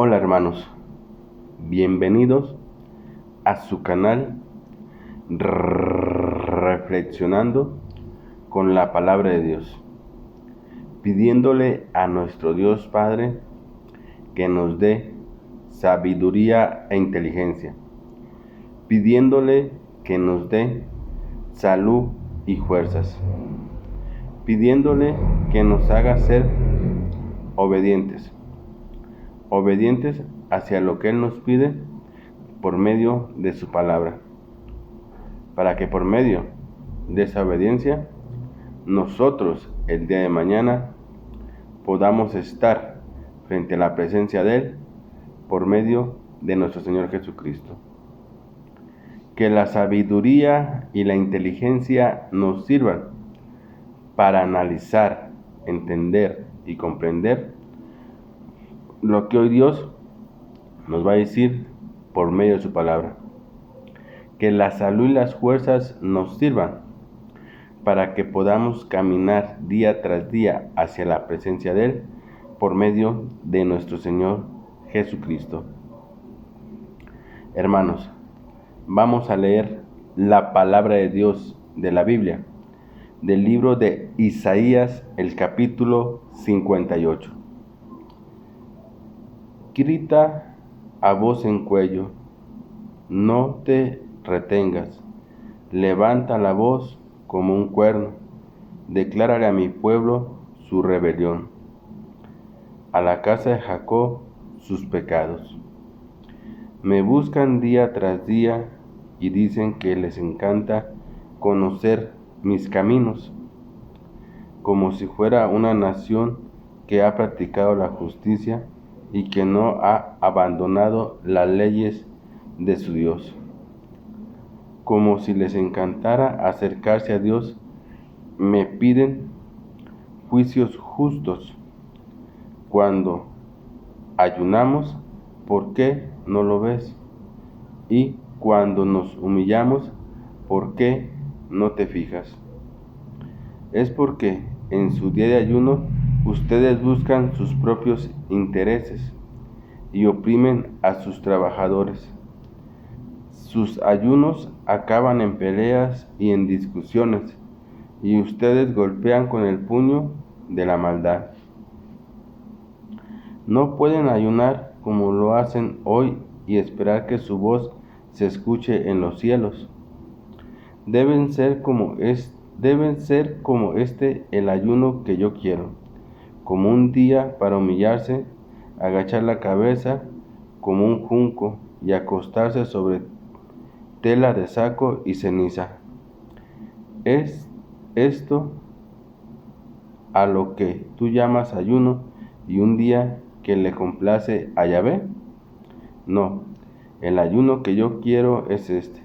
Hola hermanos, bienvenidos a su canal Reflexionando con la Palabra de Dios, pidiéndole a nuestro Dios Padre que nos dé sabiduría e inteligencia, pidiéndole que nos dé salud y fuerzas, pidiéndole que nos haga ser obedientes hacia lo que Él nos pide por medio de su palabra, para que por medio de esa obediencia nosotros el día de mañana podamos estar frente a la presencia de Él por medio de nuestro Señor Jesucristo. Que la sabiduría y la inteligencia nos sirvan para analizar, entender y comprender lo que hoy Dios nos va a decir por medio de su palabra. Que la salud y las fuerzas nos sirvan para que podamos caminar día tras día hacia la presencia de Él por medio de nuestro Señor Jesucristo. Hermanos, vamos a leer la palabra de Dios de la Biblia, del libro de Isaías, el capítulo 58. Grita a voz en cuello, no te retengas, levanta la voz como un cuerno, declárale a mi pueblo su rebelión, a la casa de Jacob sus pecados. Me buscan día tras día y dicen que les encanta conocer mis caminos, como si fuera una nación que ha practicado la justicia y que no ha abandonado las leyes de su Dios. Como si les encantara acercarse a Dios, me piden juicios justos. Cuando ayunamos, ¿por qué no lo ves? Y cuando nos humillamos, ¿por qué no te fijas? Es porque en su día de ayuno ustedes buscan sus propios intereses y oprimen a sus trabajadores. Sus ayunos acaban en peleas y en discusiones, y ustedes golpean con el puño de la maldad. No pueden ayunar como lo hacen hoy y esperar que su voz se escuche en los cielos. Deben ser como este el ayuno que yo quiero, como un día para humillarse, agachar la cabeza como un junco y acostarse sobre tela de saco y ceniza. ¿Es esto a lo que tú llamas ayuno y un día que le complace a Yahvé? No, el ayuno que yo quiero es este: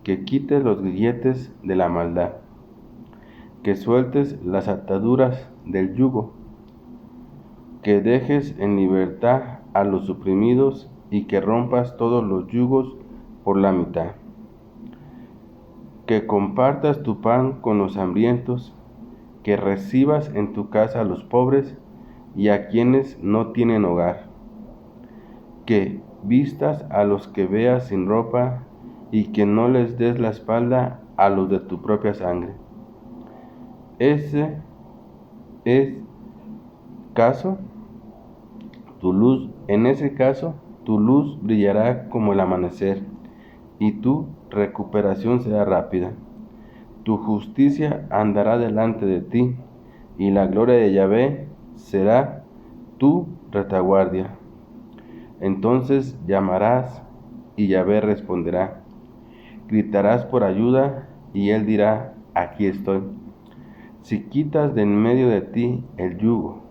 que quites los grilletes de la maldad, que sueltes las ataduras del yugo, que dejes en libertad a los oprimidos y que rompas todos los yugos por la mitad, que compartas tu pan con los hambrientos, que recibas en tu casa a los pobres y a quienes no tienen hogar, que vistas a los que veas sin ropa y que no les des la espalda a los de tu propia sangre. En ese caso, tu luz brillará como el amanecer, y tu recuperación será rápida. Tu justicia andará delante de ti, y la gloria de Yahvé será tu retaguardia. Entonces llamarás, y Yahvé responderá. Gritarás por ayuda, y Él dirá, aquí estoy. Si quitas de en medio de ti el yugo,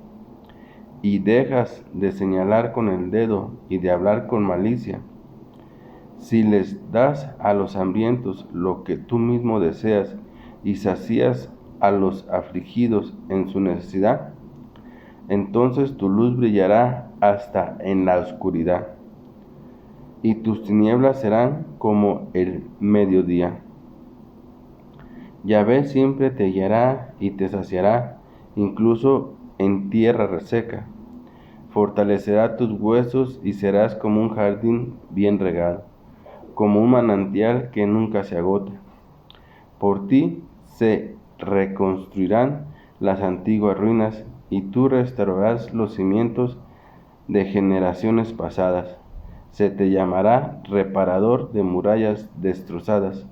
y dejas de señalar con el dedo y de hablar con malicia, si les das a los hambrientos lo que tú mismo deseas y sacías a los afligidos en su necesidad, entonces tu luz brillará hasta en la oscuridad, y tus tinieblas serán como el mediodía. Yahvé siempre te guiará y te saciará, incluso en tierra reseca. fortalecerá tus huesos y serás como un jardín bien regado, como un manantial que nunca se agota. Por ti se reconstruirán las antiguas ruinas y tú restaurarás los cimientos de generaciones pasadas. Se te llamará reparador de murallas destrozadas,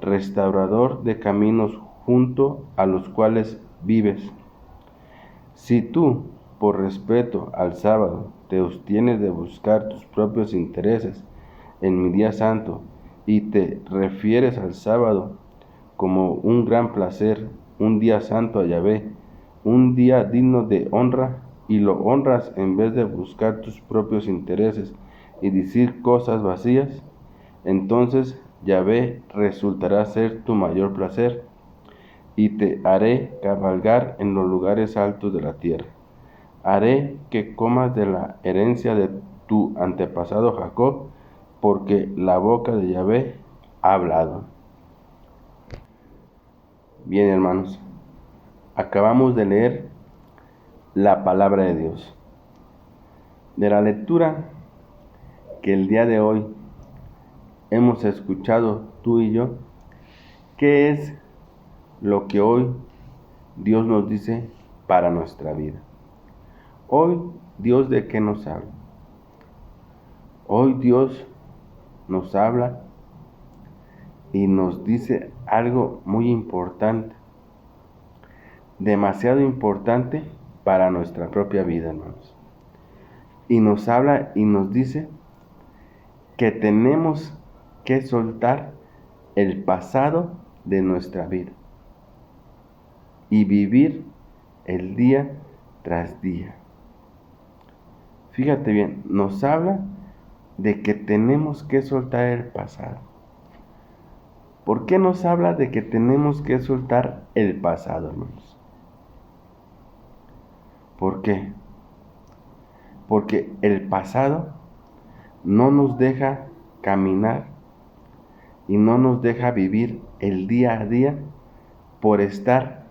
restaurador de caminos junto a los cuales vives. Si tú, por respeto al sábado, te abstienes de buscar tus propios intereses en mi día santo y te refieres al sábado como un gran placer, un día santo a Yahvé, un día digno de honra, y lo honras en vez de buscar tus propios intereses y decir cosas vacías, entonces Yahvé resultará ser tu mayor placer, y te haré cabalgar en los lugares altos de la tierra. Haré que comas de la herencia de tu antepasado Jacob, porque la boca de Yahvé ha hablado. Bien, hermanos, acabamos de leer la palabra de Dios. De la lectura que el día de hoy hemos escuchado tú y yo, ¿qué es lo que hoy Dios nos dice para nuestra vida? Hoy Dios, ¿de qué nos habla? Hoy Dios nos habla y nos dice algo muy importante, demasiado importante para nuestra propia vida, hermanos. Y nos habla y nos dice que tenemos que soltar el pasado de nuestra vida y vivir el día tras día. Fíjate bien, nos habla de que tenemos que soltar el pasado. ¿Por qué nos habla de que tenemos que soltar el pasado, hermanos? ¿Por qué? Porque el pasado no nos deja caminar y no nos deja vivir el día a día por estar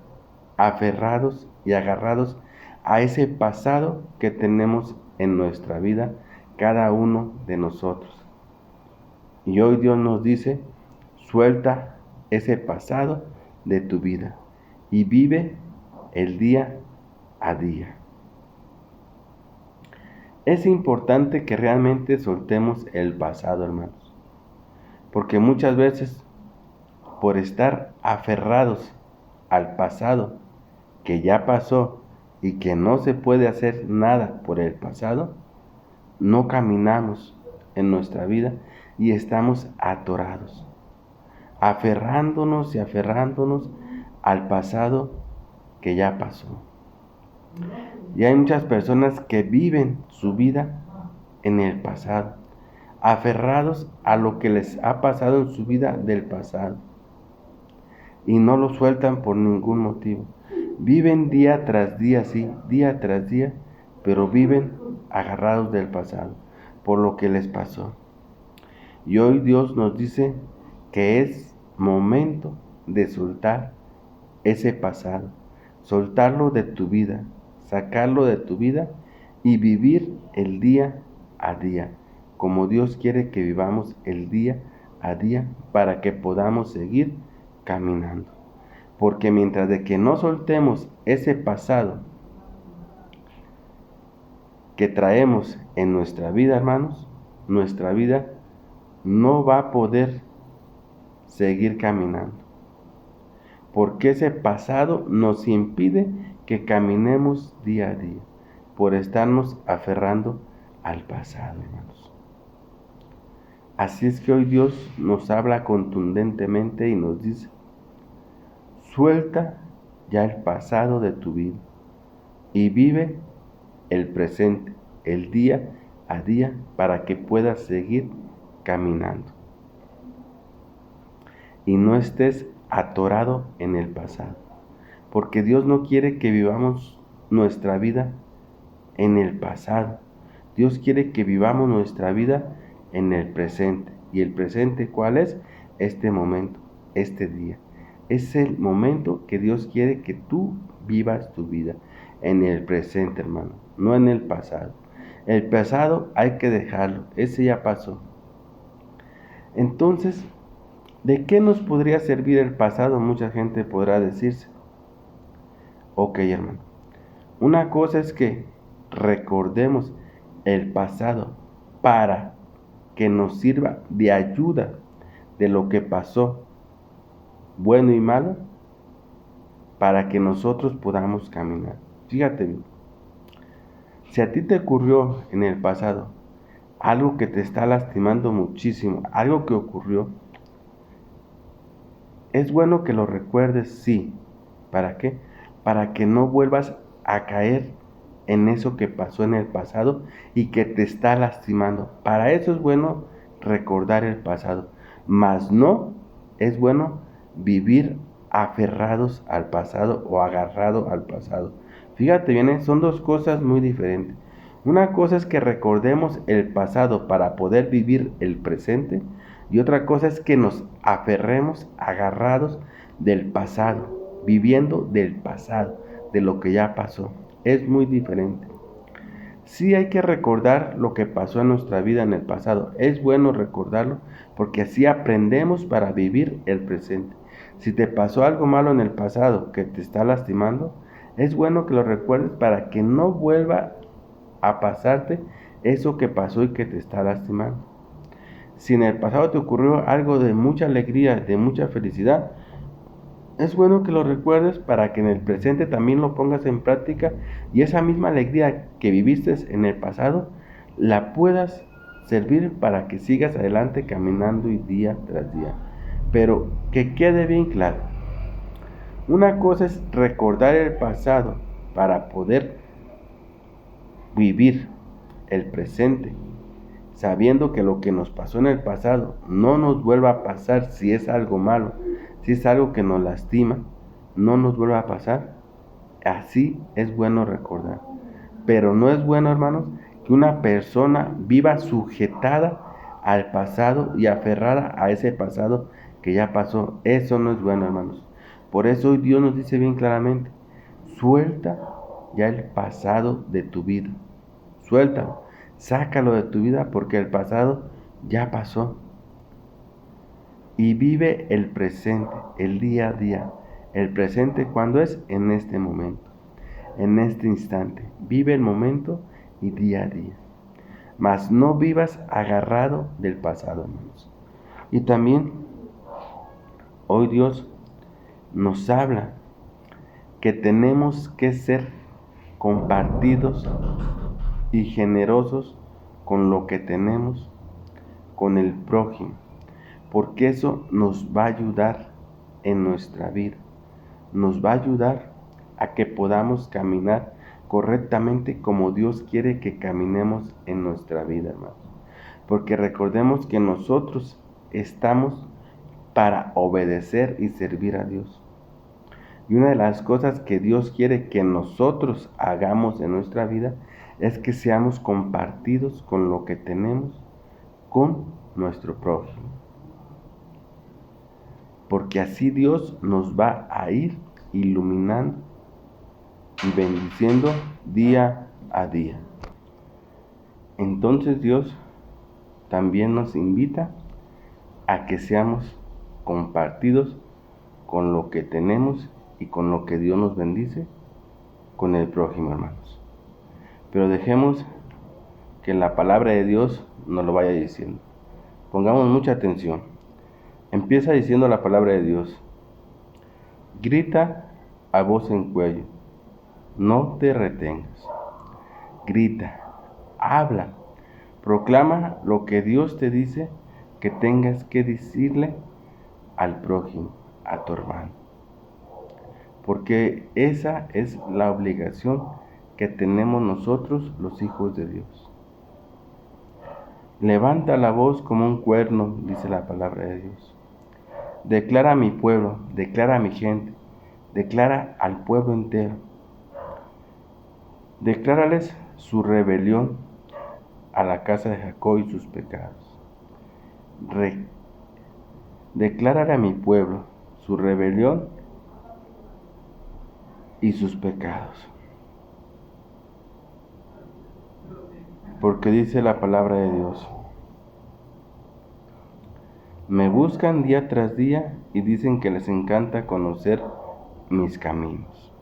aferrados y agarrados a ese pasado que tenemos en nuestra vida, cada uno de nosotros. Y hoy Dios nos dice: suelta ese pasado de tu vida y vive el día a día. Es importante que realmente soltemos el pasado, hermanos, porque muchas veces, por estar aferrados al pasado que ya pasó y que no se puede hacer nada por el pasado, no caminamos en nuestra vida y estamos atorados, aferrándonos y aferrándonos al pasado que ya pasó. Y hay muchas personas que viven su vida en el pasado, aferrados a lo que les ha pasado en su vida del pasado, y no lo sueltan por ningún motivo. Viven día tras día, sí, día tras día, pero viven agarrados del pasado, por lo que les pasó. Y hoy Dios nos dice que es momento de soltar ese pasado, soltarlo de tu vida, sacarlo de tu vida y vivir el día a día, como Dios quiere que vivamos el día a día para que podamos seguir caminando. Porque mientras de que no soltemos ese pasado que traemos en nuestra vida, hermanos, nuestra vida no va a poder seguir caminando. Porque ese pasado nos impide que caminemos día a día, por estarnos aferrando al pasado, hermanos. Así es que hoy Dios nos habla contundentemente y nos dice: suelta ya el pasado de tu vida y vive el presente, el día a día, para que puedas seguir caminando y no estés atorado en el pasado, porque Dios no quiere que vivamos nuestra vida en el pasado. Dios quiere que vivamos nuestra vida en el presente. ¿Y el presente cuál es? Este momento, este día. Es el momento que Dios quiere que tú vivas tu vida en el presente, hermano, no en el pasado. El pasado hay que dejarlo, ese ya pasó. Entonces, ¿de qué nos podría servir el pasado? Mucha gente podrá decirse. Ok, hermano. Una cosa es que recordemos el pasado para que nos sirva de ayuda de lo que pasó, bueno y malo, para que nosotros podamos caminar. Fíjate bien, si a ti te ocurrió en el pasado algo que te está lastimando muchísimo, algo que ocurrió, es bueno que lo recuerdes, sí. ¿Para qué? Para que no vuelvas a caer en eso que pasó en el pasado y que te está lastimando. Para eso es bueno recordar el pasado, mas no es bueno vivir aferrados al pasado o agarrado al pasado. Fíjate bien, son dos cosas muy diferentes. Una cosa es que recordemos el pasado para poder vivir el presente y otra cosa es que nos aferremos agarrados del pasado, viviendo del pasado, de lo que ya pasó. Es muy diferente. Sí hay que recordar lo que pasó en nuestra vida en el pasado. Es bueno recordarlo porque así aprendemos para vivir el presente. Si te pasó algo malo en el pasado que te está lastimando, es bueno que lo recuerdes para que no vuelva a pasarte eso que pasó y que te está lastimando. Si en el pasado te ocurrió algo de mucha alegría, de mucha felicidad, es bueno que lo recuerdes para que en el presente también lo pongas en práctica y esa misma alegría que viviste en el pasado la puedas servir para que sigas adelante caminando día tras día. Pero que quede bien claro, una cosa es recordar el pasado para poder vivir el presente, sabiendo que lo que nos pasó en el pasado no nos vuelva a pasar. Si es algo malo, si es algo que nos lastima, no nos vuelva a pasar. Así es bueno recordar. Pero no es bueno, hermanos, que una persona viva sujetada al pasado y aferrada a ese pasado que ya pasó. Eso no es bueno, hermanos. Por eso hoy Dios nos dice bien claramente, suelta ya el pasado de tu vida. Suéltalo, sácalo de tu vida porque el pasado ya pasó. Y vive el presente, el día a día. El presente, ¿cuándo es? En este momento, en este instante. Vive el momento y día a día. Mas no vivas agarrado del pasado, hermanos. Y también hoy Dios nos habla que tenemos que ser compartidos y generosos con lo que tenemos, con el prójimo, porque eso nos va a ayudar en nuestra vida, nos va a ayudar a que podamos caminar correctamente como Dios quiere que caminemos en nuestra vida, hermanos. Porque recordemos que nosotros estamos para obedecer y servir a Dios. Y una de las cosas que Dios quiere que nosotros hagamos en nuestra vida es que seamos compartidos con lo que tenemos con nuestro prójimo. Porque así Dios nos va a ir iluminando y bendiciendo día a día. Entonces Dios también nos invita a que seamos compartidos con lo que tenemos y con lo que Dios nos bendice con el prójimo, hermanos. Pero dejemos que la palabra de Dios nos lo vaya diciendo. Pongamos mucha atención. Empieza diciendo la palabra de Dios. Grita a voz en cuello, no te retengas. Grita, habla, proclama lo que Dios te dice que tengas que decirle al prójimo, a tu hermano. Porque esa es la obligación que tenemos nosotros, los hijos de Dios. Levanta la voz como un cuerno, dice la palabra de Dios. Declara a mi pueblo, declara a mi gente, declara al pueblo entero. Declárales su rebelión a la casa de Jacob y sus pecados. Declárale a mi pueblo su rebelión y sus pecados. Porque dice la palabra de Dios: me buscan día tras día y dicen que les encanta conocer mis caminos,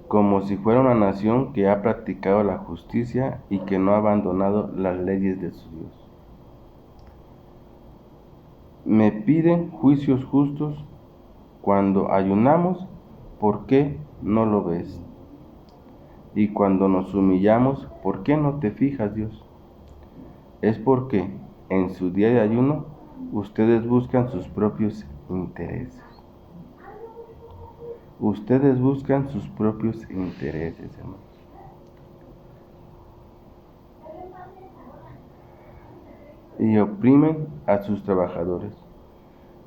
como si fuera una nación que ha practicado la justicia y que no ha abandonado las leyes de su Dios. Me piden juicios justos cuando ayunamos, ¿por qué no lo ves? Y cuando nos humillamos, ¿por qué no te fijas, Dios? Es porque en su día de ayuno ustedes buscan sus propios intereses. Ustedes buscan sus propios intereses, hermanos. Y oprimen a sus trabajadores.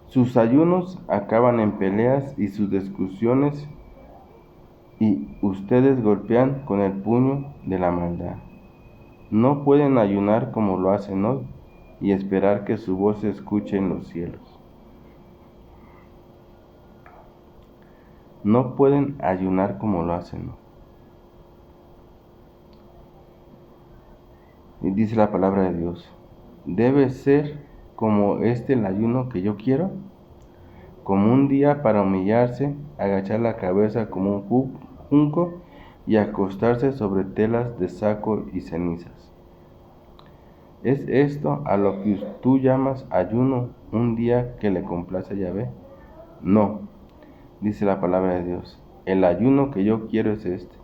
Sus ayunos acaban en peleas y sus discusiones, y ustedes golpean con el puño de la maldad. No pueden ayunar como lo hacen hoy y esperar que su voz se escuche en los cielos. No pueden ayunar como lo hacen hoy. Y dice la palabra de Dios: debe ser como el ayuno que yo quiero, como un día para humillarse, agachar la cabeza como un junco y acostarse sobre telas de saco y cenizas. ¿Es esto a lo que tú llamas ayuno, un día que le complace a Yahvé? No, dice la palabra de Dios. El ayuno que yo quiero es este.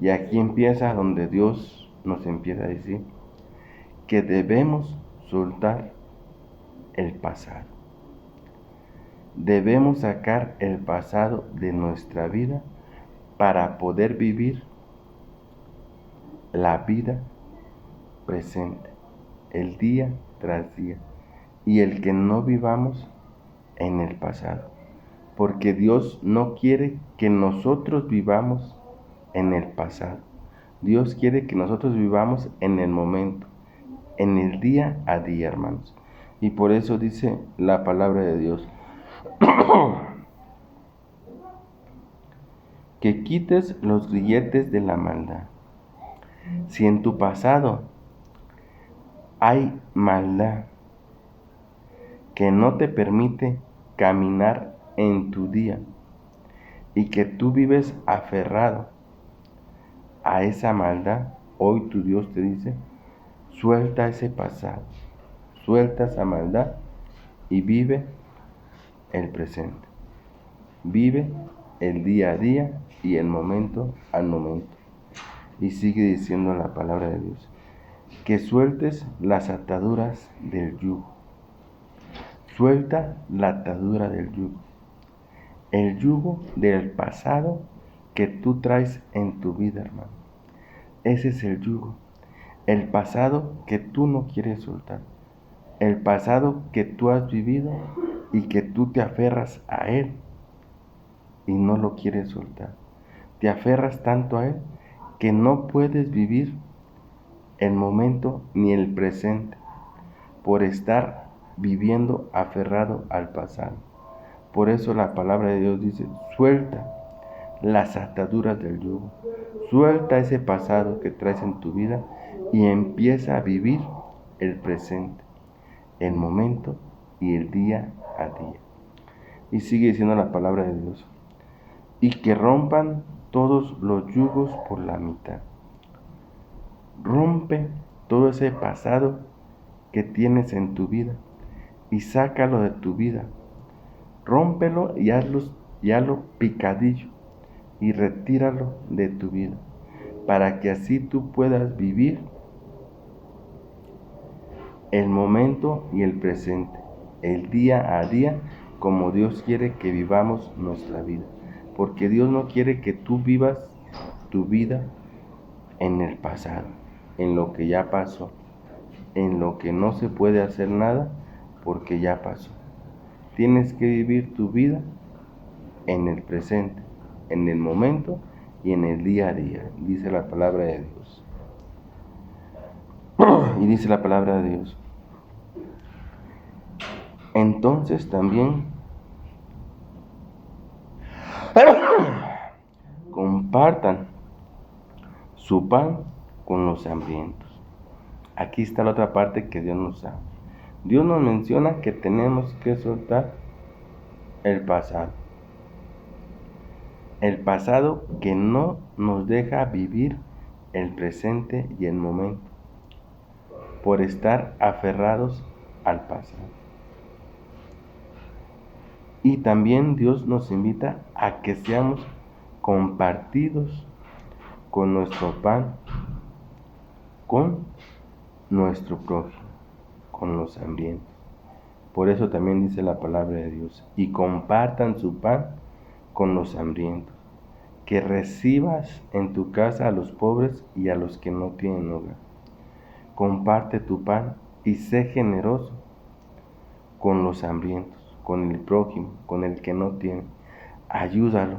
Y aquí empieza donde Dios nos empieza a decir que debemos soltar el pasado. Debemos sacar el pasado de nuestra vida para poder vivir la vida presente, el día tras día, y el que no vivamos en el pasado, porque Dios no quiere que nosotros vivamos en el pasado. Dios quiere que nosotros vivamos en el momento, en el día a día, hermanos. Y por eso dice la palabra de Dios que quites los grilletes de la maldad. Si en tu pasado hay maldad que no te permite caminar en tu día y que tú vives aferrado a esa maldad, hoy tu Dios te dice: suelta ese pasado, suelta esa maldad y vive el presente. Vive el día a día y el momento al momento. Y sigue diciendo la palabra de Dios que sueltes las ataduras del yugo. Suelta la atadura del yugo. El yugo del pasado que tú traes en tu vida, hermano. Ese es el yugo. El pasado que tú no quieres soltar. El pasado que tú has vivido y que tú te aferras a él y no lo quieres soltar. Te aferras tanto a él que no puedes vivir el momento ni el presente por estar viviendo aferrado al pasado. Por eso la palabra de Dios dice: suelta las ataduras del yugo, suelta ese pasado que traes en tu vida y empieza a vivir el presente, el momento y el día a día. Y sigue diciendo la palabra de Dios: y que rompan todos los yugos por la mitad. Rompe todo ese pasado que tienes en tu vida y sácalo de tu vida. Rómpelo y hazlo picadillo y retíralo de tu vida, para que así tú puedas vivir el momento y el presente, el día a día, como Dios quiere que vivamos nuestra vida. Porque Dios no quiere que tú vivas tu vida en el pasado, en lo que ya pasó, en lo que no se puede hacer nada porque ya pasó. Tienes que vivir tu vida en el presente, en el momento y en el día a día, dice la palabra de Dios. Y dice la palabra de Dios: entonces también compartan su pan con los hambrientos. Aquí está la otra parte que Dios nos da. Dios nos menciona que tenemos que soltar el pasado. El pasado que no nos deja vivir el presente y el momento, por estar aferrados al pasado. Y también Dios nos invita a que seamos compartidos con nuestro pan, con nuestro prójimo, con los hambrientos. Por eso también dice la palabra de Dios, y compartan su pan con los hambrientos, que recibas en tu casa a los pobres y a los que no tienen hogar. Comparte tu pan y sé generoso con los hambrientos, con el prójimo, con el que no tiene. Ayúdalo,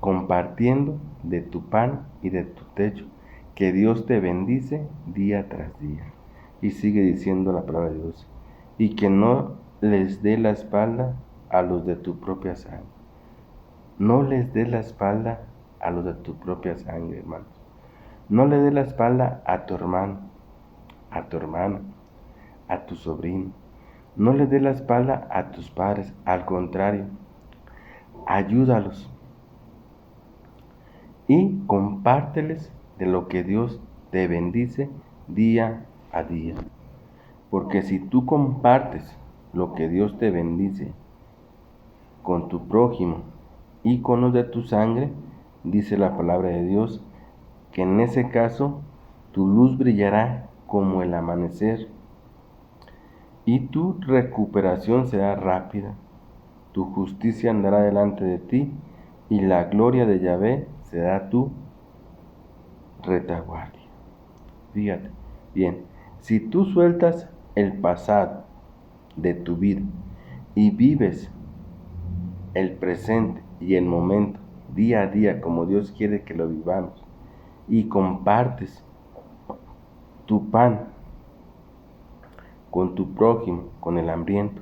compartiendo de tu pan y de tu techo, que Dios te bendice día tras día. Y sigue diciendo la palabra de Dios, y que no les dé la espalda a los de tu propia sangre. No les dé la espalda a los de tu propia sangre, hermanos. No le dé la espalda a tu hermano, a tu hermana, a tu sobrino. No le dé la espalda a tus padres. Al contrario, ayúdalos y compárteles de lo que Dios te bendice día a día. Porque si tú compartes lo que Dios te bendice con tu prójimo y con los de tu sangre, dice la palabra de Dios, que en ese caso tu luz brillará como el amanecer y tu recuperación será rápida. Tu justicia andará delante de ti y la gloria de Yahvé será tu retaguardia. Fíjate, bien, si tú sueltas el pasado de tu vida y vives el presente y el momento día a día como Dios quiere que lo vivamos y compartes tu pan con tu prójimo, con el hambriento,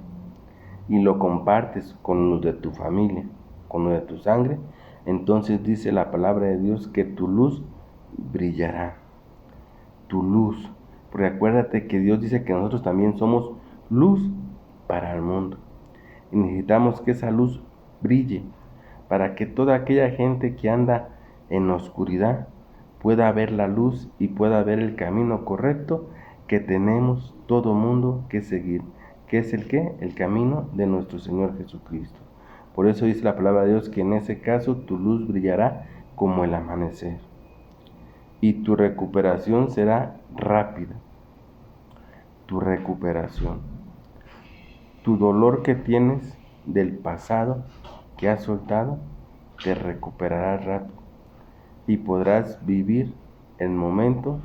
y lo compartes con los de tu familia, con los de tu sangre, entonces dice la palabra de Dios que tu luz brillará. Tu luz. Porque acuérdate que Dios dice que nosotros también somos luz para el mundo. Y necesitamos que esa luz brille para que toda aquella gente que anda en la oscuridad pueda ver la luz y pueda ver el camino correcto que tenemos todo mundo que seguir. ¿Qué es el qué? El camino de nuestro Señor Jesucristo. Por eso dice la palabra de Dios que en ese caso tu luz brillará como el amanecer y tu recuperación será rápida. Tu recuperación. Tu dolor que tienes del pasado que has soltado te recuperará rápido y podrás vivir el momento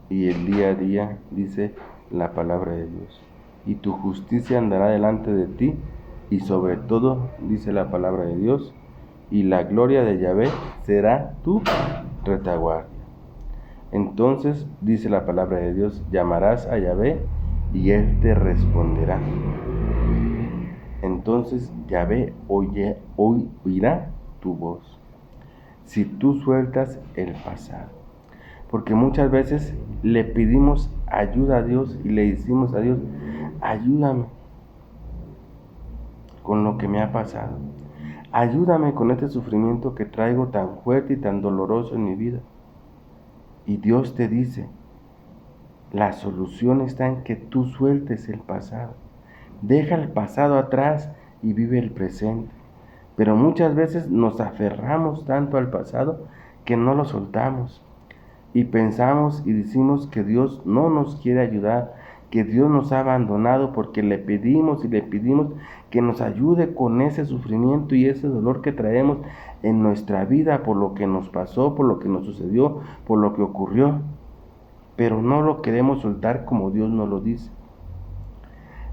y el día a día, dice la palabra de Dios. Y tu justicia andará delante de ti y sobre todo, dice la palabra de Dios, y la gloria de Yahvé será tu retaguardia. Entonces, dice la palabra de Dios, llamarás a Yahvé y Él te responderá. Entonces Yahvé oirá tu voz. Si tú sueltas el pasado. Porque muchas veces le pedimos ayuda a Dios y le decimos a Dios, ayúdame con lo que me ha pasado. Ayúdame con este sufrimiento que traigo tan fuerte y tan doloroso en mi vida. Y Dios te dice, la solución está en que tú sueltes el pasado. Deja el pasado atrás y vive el presente. Pero muchas veces nos aferramos tanto al pasado que no lo soltamos. Y pensamos y decimos que Dios no nos quiere ayudar, que Dios nos ha abandonado porque le pedimos y le pedimos que nos ayude con ese sufrimiento y ese dolor que traemos en nuestra vida por lo que nos pasó, por lo que nos sucedió, por lo que ocurrió. Pero no lo queremos soltar como Dios nos lo dice.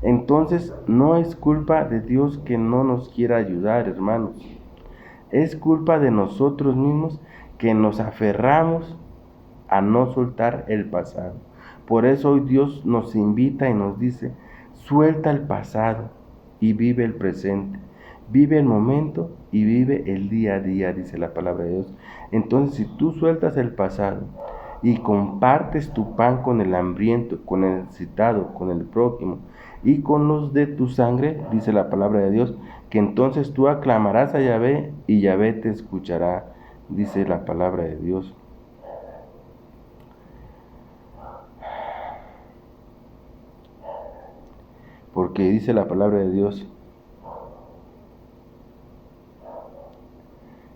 Entonces no es culpa de Dios que no nos quiera ayudar, hermanos. Es culpa de nosotros mismos que nos aferramos a no soltar el pasado. Por eso hoy Dios nos invita y nos dice, suelta el pasado y vive el presente. Vive el momento y vive el día a día, dice la palabra de Dios. Entonces, si tú sueltas el pasado y compartes tu pan con el hambriento, con el necesitado, con el prójimo y con los de tu sangre, dice la palabra de Dios, que entonces tú aclamarás a Yahvé y Yahvé te escuchará, dice la palabra de Dios. Porque dice la palabra de Dios,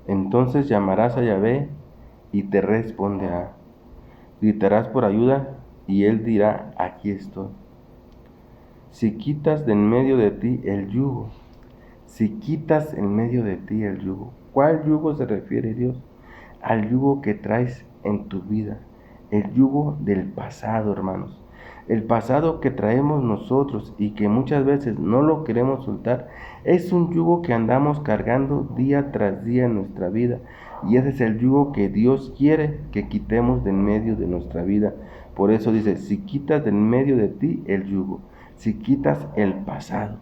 entonces llamarás a Yahvé y te responderá. Gritarás por ayuda y él dirá, aquí estoy. Si quitas de en medio de ti el yugo, si quitas en medio de ti el yugo, ¿cuál yugo se refiere Dios? Al yugo que traes en tu vida, el yugo del pasado, hermanos. El pasado que traemos nosotros y que muchas veces no lo queremos soltar, es un yugo que andamos cargando día tras día en nuestra vida. Y ese es el yugo que Dios quiere que quitemos de en medio de nuestra vida. Por eso dice, si quitas de en medio de ti el yugo, si quitas el pasado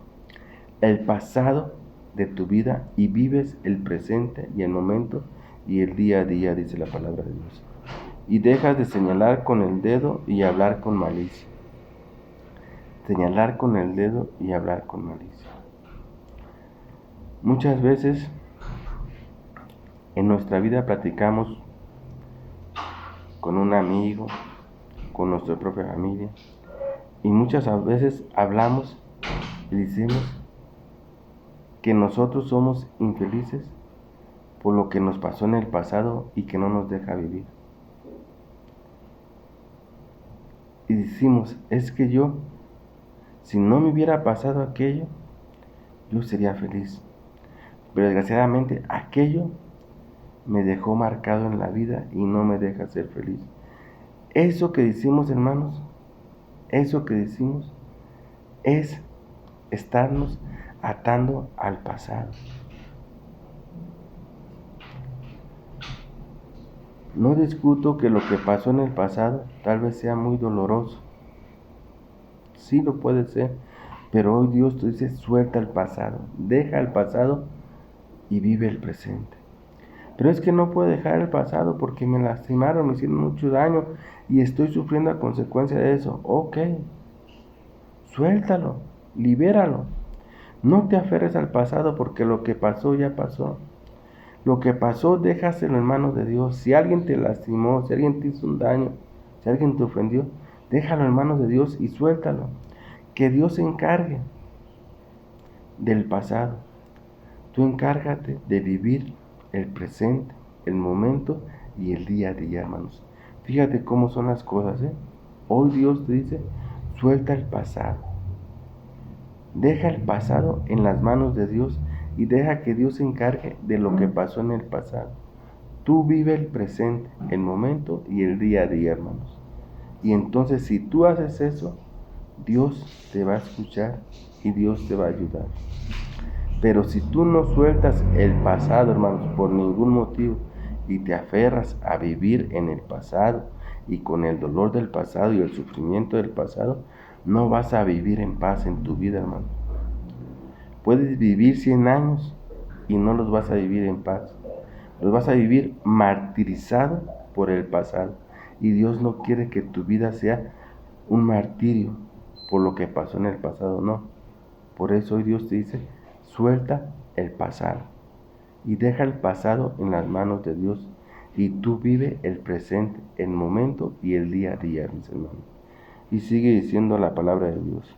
de tu vida y vives el presente y el momento y el día a día, dice la palabra de Dios. Y dejas de señalar con el dedo y hablar con malicia. Señalar con el dedo y hablar con malicia. Muchas veces en nuestra vida platicamos con un amigo, con nuestra propia familia, y muchas veces hablamos y decimos que nosotros somos infelices por lo que nos pasó en el pasado y que no nos deja vivir. Y decimos, es que yo, si no me hubiera pasado aquello, yo sería feliz. Pero desgraciadamente aquello me dejó marcado en la vida y no me deja ser feliz. Eso que decimos, hermanos, eso que decimos es estarnos atando al pasado. No discuto que lo que pasó en el pasado tal vez sea muy doloroso. Sí lo puede ser, pero hoy Dios te dice, suelta el pasado, deja el pasado y vive el presente. Pero es que no puedo dejar el pasado porque me lastimaron, me hicieron mucho daño y estoy sufriendo a consecuencia de eso. Ok, suéltalo, libéralo. No te aferres al pasado porque lo que pasó ya pasó. Lo que pasó, déjaselo en manos de Dios. Si alguien te lastimó, si alguien te hizo un daño, si alguien te ofendió, déjalo en manos de Dios y suéltalo. Que Dios se encargue del pasado. Tú encárgate de vivir el presente, el momento y el día a día, hermanos. Fíjate cómo son las cosas, ¿eh? Hoy Dios te dice, suelta el pasado. Deja el pasado en las manos de Dios y deja que Dios se encargue de lo que pasó en el pasado. Tú vive el presente, el momento y el día a día, hermanos. Y entonces si tú haces eso, Dios te va a escuchar y Dios te va a ayudar. Pero si tú no sueltas el pasado, hermanos, por ningún motivo, y te aferras a vivir en el pasado y con el dolor del pasado y el sufrimiento del pasado, no vas a vivir en paz en tu vida, hermano. Puedes vivir 100 años y no los vas a vivir en paz. Los vas a vivir martirizado por el pasado. Y Dios no quiere que tu vida sea un martirio por lo que pasó en el pasado, no. Por eso hoy Dios te dice, suelta el pasado y deja el pasado en las manos de Dios y tú vive el presente, el momento y el día a día, mis hermanos. Y sigue diciendo la palabra de Dios,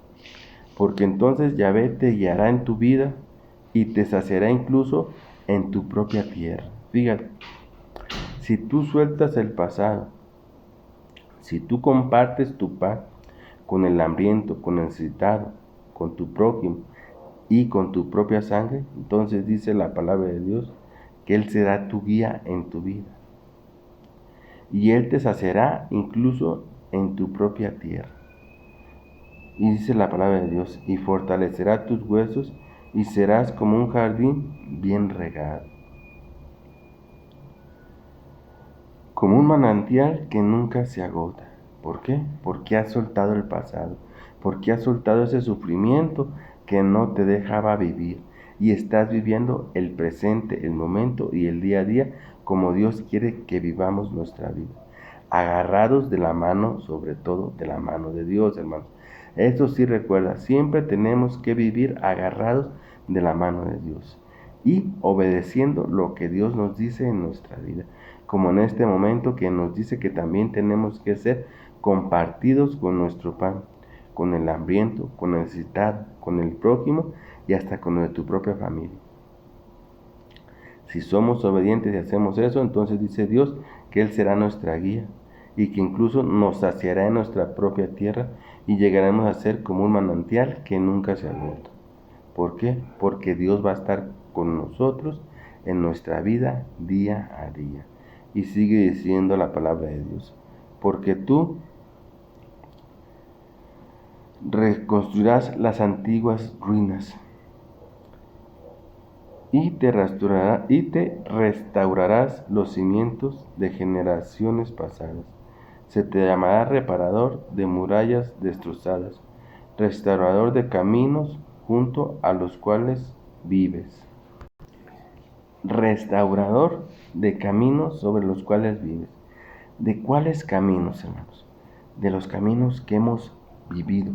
porque entonces Yahvé te guiará en tu vida y te saciará incluso en tu propia tierra. Fíjate, si tú sueltas el pasado, si tú compartes tu pan con el hambriento, con el necesitado, con tu prójimo y con tu propia sangre, entonces dice la palabra de Dios que Él será tu guía en tu vida. Y Él te saciará incluso en tu propia tierra. Y dice la palabra de Dios, y fortalecerá tus huesos y serás como un jardín bien regado. Como un manantial que nunca se agota. ¿Por qué? Porque has soltado el pasado, porque has soltado ese sufrimiento que no te dejaba vivir. y estás viviendo el presente, el momento y el día a día como Dios quiere que vivamos nuestra vida. Agarrados de la mano, sobre todo de la mano de Dios, hermanos. Esto sí recuerda, siempre tenemos que vivir agarrados de la mano de Dios y obedeciendo lo que Dios nos dice en nuestra vida, como en este momento que nos dice que también tenemos que ser compartidos con nuestro pan, con el hambriento, con el necesitado, con el prójimo y hasta con el de tu propia familia. Si somos obedientes y hacemos eso, entonces dice Dios que Él será nuestra guía y que incluso nos saciará en nuestra propia tierra y llegaremos a ser como un manantial que nunca se agota. ¿Por qué? Porque Dios va a estar con nosotros en nuestra vida día a día. Y sigue diciendo la palabra de Dios. Porque tú reconstruirás las antiguas ruinas y te restaurarás los cimientos de generaciones pasadas. Se te llamará reparador de murallas destrozadas, restaurador de caminos junto a los cuales vives. Restaurador de caminos sobre los cuales vives. ¿De cuáles caminos, hermanos? De los caminos que hemos vivido.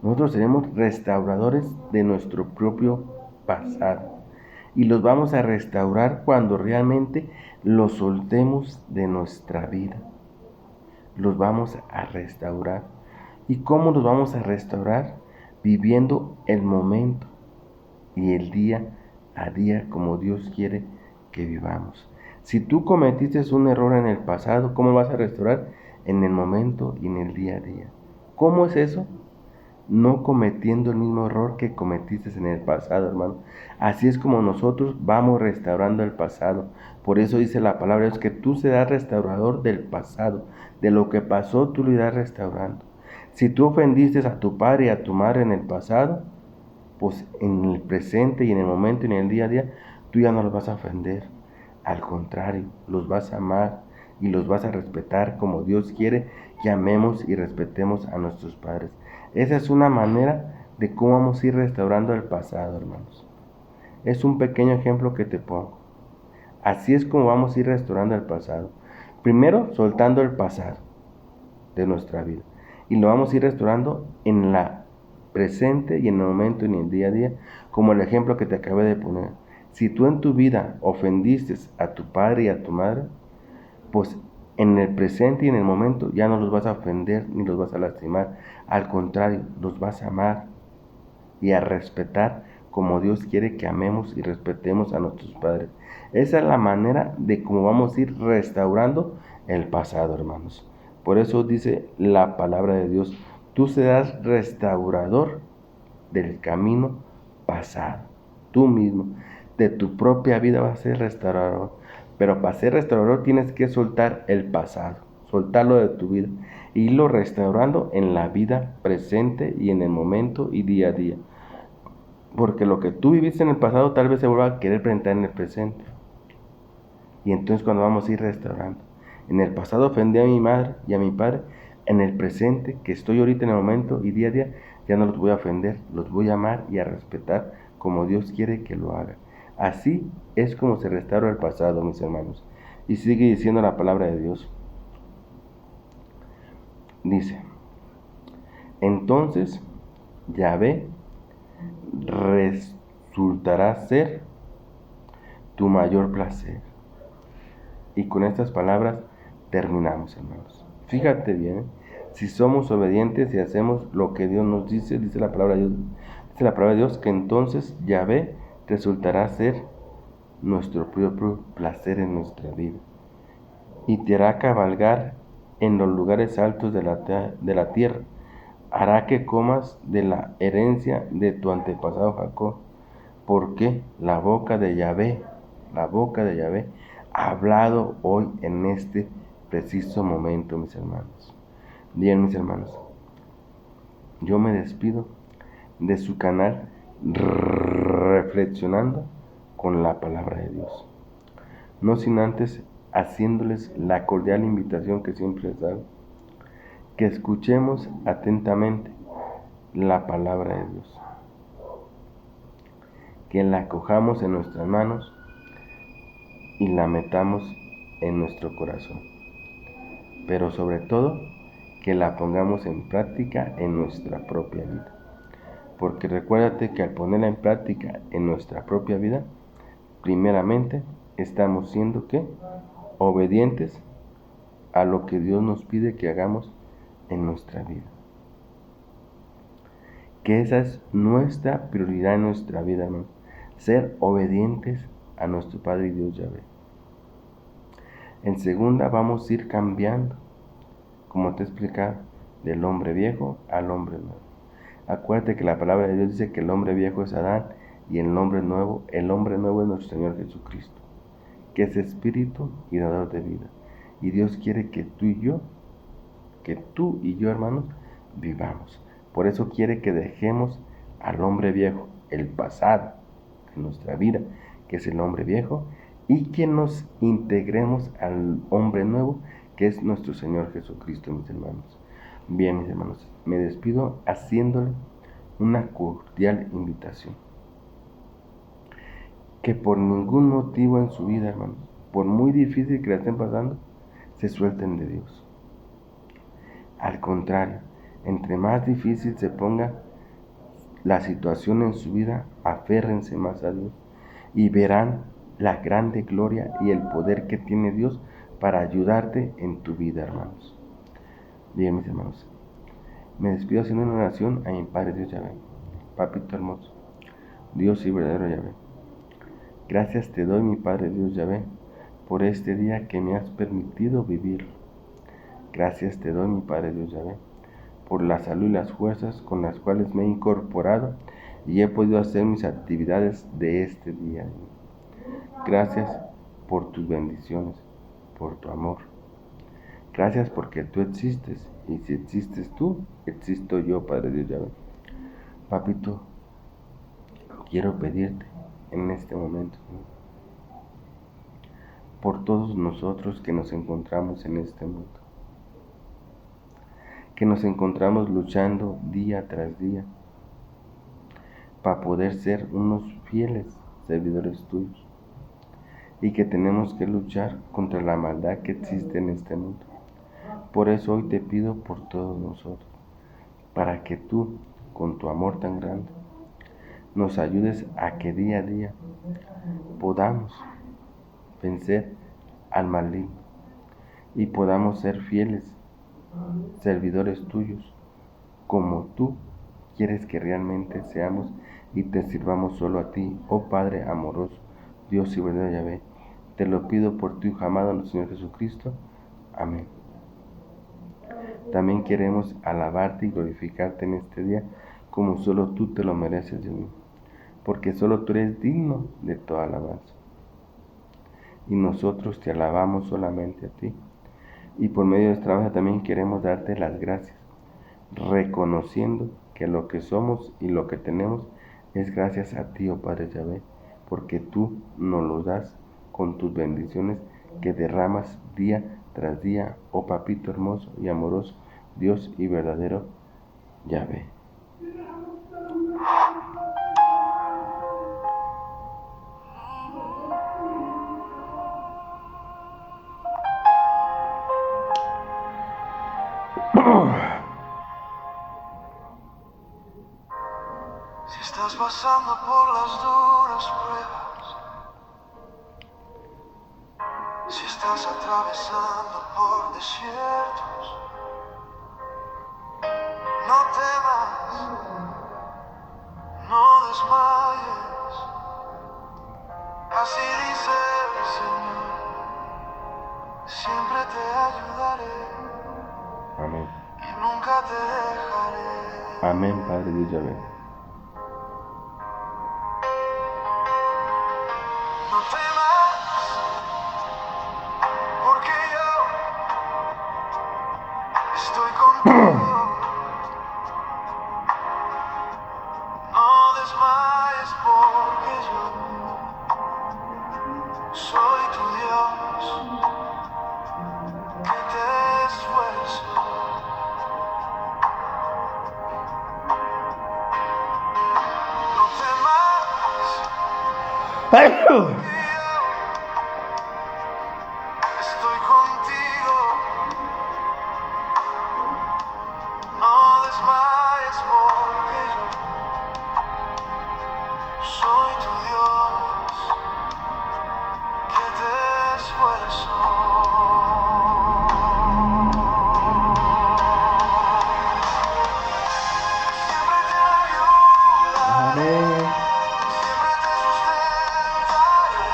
Nosotros seremos restauradores de nuestro propio pasado. Y los vamos a restaurar cuando realmente los soltemos de nuestra vida. Los vamos a restaurar. ¿Y cómo los vamos a restaurar? Viviendo el momento y el día a día como Dios quiere que vivamos. Si tú cometiste un error en el pasado, ¿cómo lo vas a restaurar? En el momento y en el día a día. ¿Cómo es eso? No cometiendo el mismo error que cometiste en el pasado, hermano. Así es como nosotros vamos restaurando el pasado. Por eso dice la palabra, es que tú serás restaurador del pasado. De lo que pasó, tú lo irás restaurando. Si tú ofendiste a tu padre y a tu madre en el pasado, pues en el presente y en el momento y en el día a día, tú ya no los vas a ofender. Al contrario, los vas a amar y los vas a respetar como Dios quiere que amemos y respetemos a nuestros padres. Esa es una manera de cómo vamos a ir restaurando el pasado, hermanos. Es un pequeño ejemplo que te pongo. Así es como vamos a ir restaurando el pasado. Primero, soltando el pasado de nuestra vida. Y lo vamos a ir restaurando en la presente y en el momento y en el día a día, como el ejemplo que te acabé de poner. Si tú en tu vida ofendiste a tu padre y a tu madre, pues en el presente y en el momento ya no los vas a ofender ni los vas a lastimar. Al contrario, los vas a amar y a respetar como Dios quiere que amemos y respetemos a nuestros padres. Esa es la manera de cómo vamos a ir restaurando el pasado, hermanos. Por eso dice la palabra de Dios, tú serás restaurador del camino pasado. Tú mismo, de tu propia vida vas a ser restaurador. Pero para ser restaurador tienes que soltar el pasado, soltarlo de tu vida, e irlo restaurando en la vida presente y en el momento y día a día. Porque lo que tú viviste en el pasado tal vez se vuelva a querer presentar en el presente. Y entonces cuando vamos a ir restaurando. En el pasado ofendí a mi madre y a mi padre. En el presente, que estoy ahorita en el momento y día a día, ya no los voy a ofender, los voy a amar y a respetar como Dios quiere que lo haga. Así es como se restaura el pasado, mis hermanos. Y sigue diciendo la palabra de Dios. Dice, entonces Yahvé resultará ser tu mayor placer. Y con estas palabras terminamos, hermanos. Fíjate bien, si somos obedientes y hacemos lo que Dios nos dice, dice la palabra de Dios, que entonces Yahvé resultará ser nuestro propio placer en nuestra vida. Y te hará cabalgar en los lugares altos de la tierra. Hará que comas de la herencia de tu antepasado Jacob. Porque la boca de Yahvé ha hablado hoy en este preciso momento, mis hermanos. Bien, mis hermanos, yo me despido de su canal Reflexionando con la Palabra de Dios. No sin antes haciéndoles la cordial invitación que siempre les hago, que escuchemos atentamente la Palabra de Dios. que la cojamos en nuestras manos y la metamos en nuestro corazón. Pero sobre todo, que la pongamos en práctica en nuestra propia vida. Porque recuérdate que al ponerla en práctica en nuestra propia vida, primeramente estamos siendo ¿qué? Obedientes a lo que Dios nos pide que hagamos en nuestra vida. Que esa es nuestra prioridad en nuestra vida, hermanos. Ser obedientes a nuestro Padre y Dios Yahvé. En segunda, vamos a ir cambiando, como te he explicado, del hombre viejo al hombre nuevo. Acuérdate que la palabra de Dios dice que el hombre viejo es Adán y el hombre nuevo es nuestro Señor Jesucristo, que es espíritu y dador de vida. Y Dios quiere que tú y yo, hermanos, vivamos. Por eso quiere que dejemos al hombre viejo, el pasado de nuestra vida, que es el hombre viejo, y que nos integremos al hombre nuevo, que es nuestro Señor Jesucristo, mis hermanos. Bien, mis hermanos, me despido haciéndole una cordial invitación. Que por ningún motivo en su vida, hermanos, por muy difícil que la estén pasando, se suelten de Dios. Al contrario, entre más difícil se ponga la situación en su vida, aférrense más a Dios y verán la grande gloria y el poder que tiene Dios para ayudarte en tu vida, hermanos. Bien, mis hermanos, me despido haciendo una oración a mi Padre Dios Yahvé. Papito hermoso, Dios y verdadero Yahvé. Gracias te doy, mi Padre Dios Yahvé, por este día que me has permitido vivir. Gracias te doy, mi Padre Dios Yahvé, por la salud y las fuerzas con las cuales me he incorporado y he podido hacer mis actividades de este día. Gracias por tus bendiciones, por tu amor. Gracias porque tú existes, y si existes tú, existo yo, Padre Dios Yahvé. Papito, quiero pedirte en este momento por todos nosotros que nos encontramos en este mundo, que nos encontramos luchando día tras día para poder ser unos fieles servidores tuyos, y que tenemos que luchar contra la maldad que existe en este mundo. Por eso hoy te pido por todos nosotros, para que tú, con tu amor tan grande, nos ayudes a que día a día podamos vencer al maligno y podamos ser fieles servidores tuyos, como tú quieres que realmente seamos, y te sirvamos solo a ti, oh Padre amoroso, Dios y verdadero Yahvé. Te lo pido por tu Hijo amado, nuestro Señor Jesucristo. Amén. También queremos alabarte y glorificarte en este día, como solo tú te lo mereces, Dios mío, porque solo tú eres digno de toda alabanza. Y nosotros te alabamos solamente a ti. Y por medio de esta alabanza también queremos darte las gracias, reconociendo que lo que somos y lo que tenemos es gracias a ti, oh Padre Yahvé, porque tú nos lo das con tus bendiciones que derramas día tras día, oh Papito hermoso y amoroso, Dios y verdadero Yahvé. Si estás pasando por las duras pruebas, si estás atravesando por desiertos, no temas, no desmayes. Así dice el Señor, siempre te ayudaré. Amén. Y nunca te dejaré. Amén, Padre Dios Yahvé. No temas, porque yo estoy contigo. No desmayes, porque yo soy tu Dios, que te esfuerzo. No temas, Estoy contigo, no desmayes porque yo soy tu Dios, que te esfuerzo. Siempre te ayudaré, siempre te sustentaré,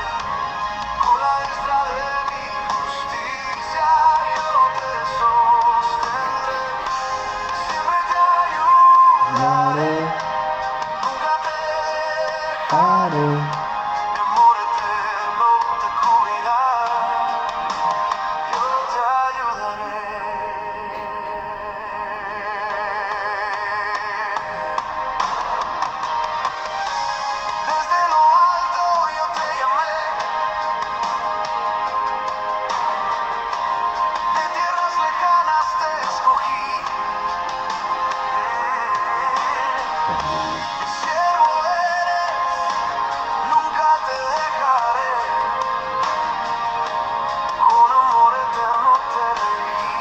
con la diestra de mi justicia yo te sostendré. Siempre te ayudaré, nunca te dejaré, mi amor eterno te cubrirá, yo te ayudaré. Desde lo alto yo te llamé, de tierras lejanas te escogí. Mi siervo eres, nunca te dejaré, con amor eterno te elegí.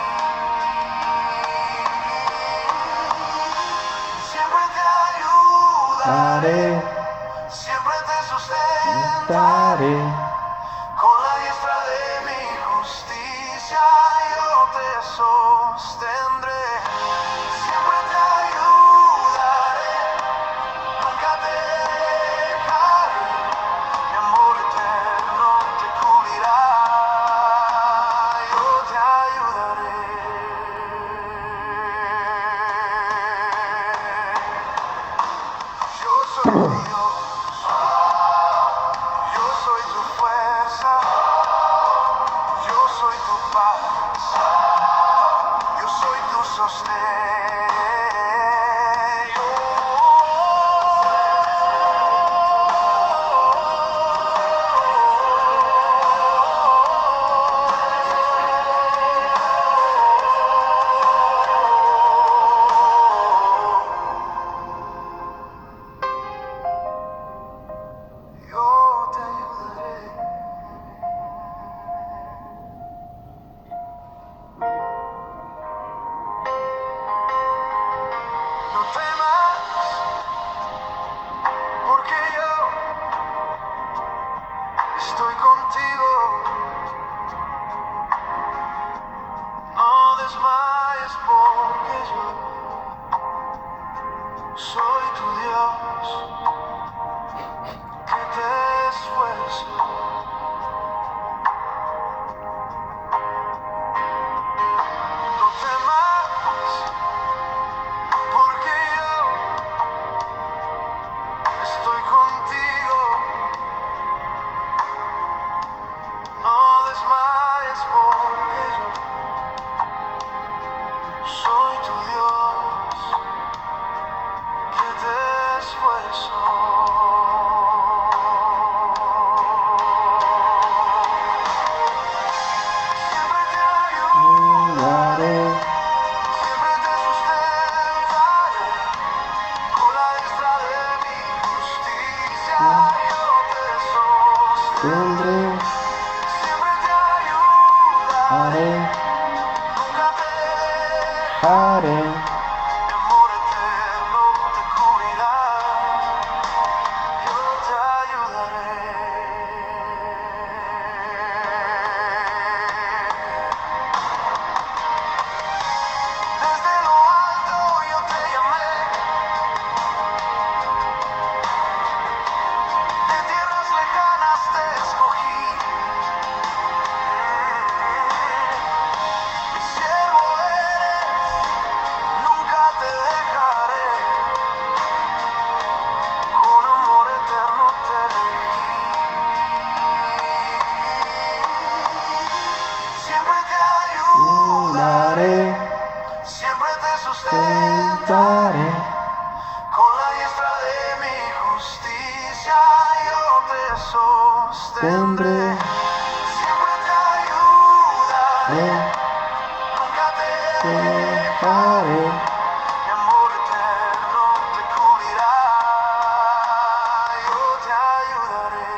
Siempre te ayudaré, siempre te sustentaré, con la diestra de mi justicia yo te sostendré. Siempre te ayudaré, nunca te dejaré, mi amor eterno te cubrirá, yo te ayudaré. Yo soy tu Dios, yo soy tu fuerza, yo soy tu paz, yo soy tu sostén. Yo te ayudaré. No temas, porque yo estoy contigo. No desmayes, porque yo soy tu Dios, que te esfuerzo. No temas, porque yo estoy contigo. No desmayes, porque yo soy tu Dios, que te esfuerzo. Siempre te ayudaré, siempre te sustentaré, con la diestra de mi justicia yo te sostendré. Siempre te ayudaré, nunca te dejaré, mi amor eterno te cubrirá, yo te ayudaré. Desde lo alto yo te llamé, de tierras lejanas te escogí. Mi siervo eres, nunca te dejaré, con amor eterno te elegí. Siempre te ayudaré, siempre te sustentaré, con la diestra de mi justicia yo te sostendré. Siempre te ayudaré, nunca te dejaré, mi amor eterno te cubrirá, yo te ayudaré.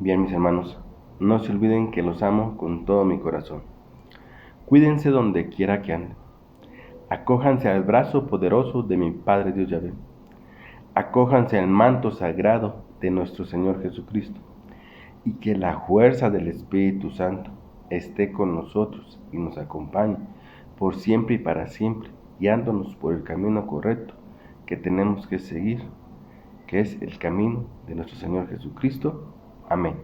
Bien, mis hermanos, no se olviden que los amo con todo mi corazón. Cuídense donde quiera que anden. Acójanse al brazo poderoso de mi Padre Dios Yahvé. Acójanse al manto sagrado de nuestro Señor Jesucristo. Y que la fuerza del Espíritu Santo esté con nosotros y nos acompañe por siempre y para siempre, guiándonos por el camino correcto que tenemos que seguir, que es el camino de nuestro Señor Jesucristo. Amén.